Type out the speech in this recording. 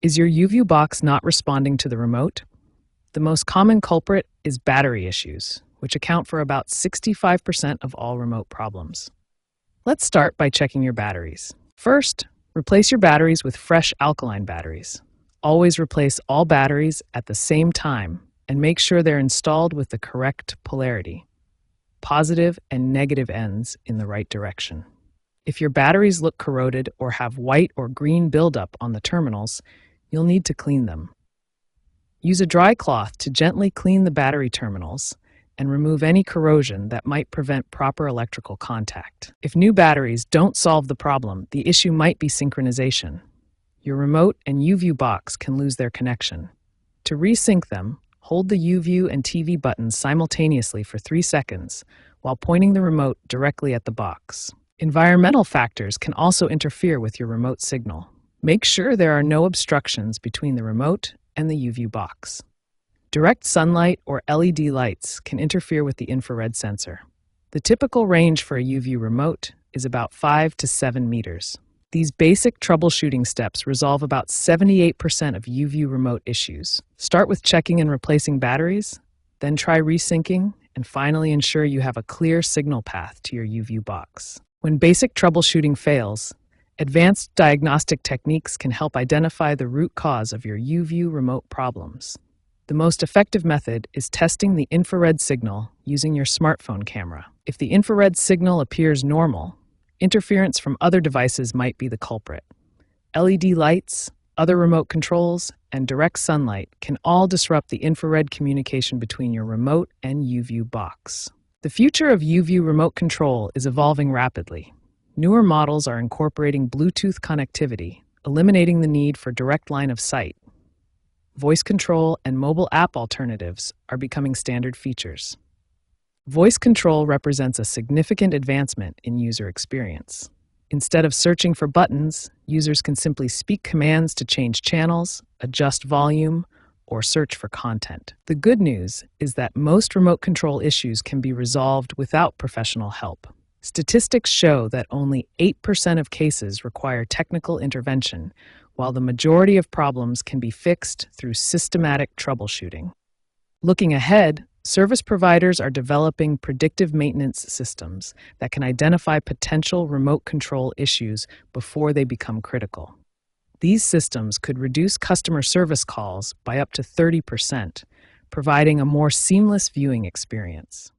Is your YouView box not responding to the remote? The most common culprit is battery issues, which account for about 65% of all remote problems. Let's start by checking your batteries. First, replace your batteries with fresh alkaline batteries. Always replace all batteries at the same time and make sure they're installed with the correct polarity, positive and negative ends in the right direction. If your batteries look corroded or have white or green buildup on the terminals, you'll need to clean them. Use a dry cloth to gently clean the battery terminals and remove any corrosion that might prevent proper electrical contact. If new batteries don't solve the problem, the issue might be synchronization. Your remote and YouView box can lose their connection. To resync them, hold the YouView and TV buttons simultaneously for 3 seconds while pointing the remote directly at the box. Environmental factors can also interfere with your remote signal. Make sure there are no obstructions between the remote and the YouView box. Direct sunlight or LED lights can interfere with the infrared sensor. The typical range for a YouView remote is about 5 to 7 meters. These basic troubleshooting steps resolve about 78% of YouView remote issues. Start with checking and replacing batteries, then try resyncing, and finally ensure you have a clear signal path to your YouView box. When basic troubleshooting fails, advanced diagnostic techniques can help identify the root cause of your YouView remote problems. The most effective method is testing the infrared signal using your smartphone camera. If the infrared signal appears normal, interference from other devices might be the culprit. LED lights, other remote controls, and direct sunlight can all disrupt the infrared communication between your remote and YouView box. The future of YouView remote control is evolving rapidly. Newer models are incorporating Bluetooth connectivity, eliminating the need for direct line of sight. Voice control and mobile app alternatives are becoming standard features. Voice control represents a significant advancement in user experience. Instead of searching for buttons, users can simply speak commands to change channels, adjust volume, or search for content. The good news is that most remote control issues can be resolved without professional help. Statistics show that only 8% of cases require technical intervention, while the majority of problems can be fixed through systematic troubleshooting. Looking ahead, service providers are developing predictive maintenance systems that can identify potential remote control issues before they become critical. These systems could reduce customer service calls by up to 30%, providing a more seamless viewing experience.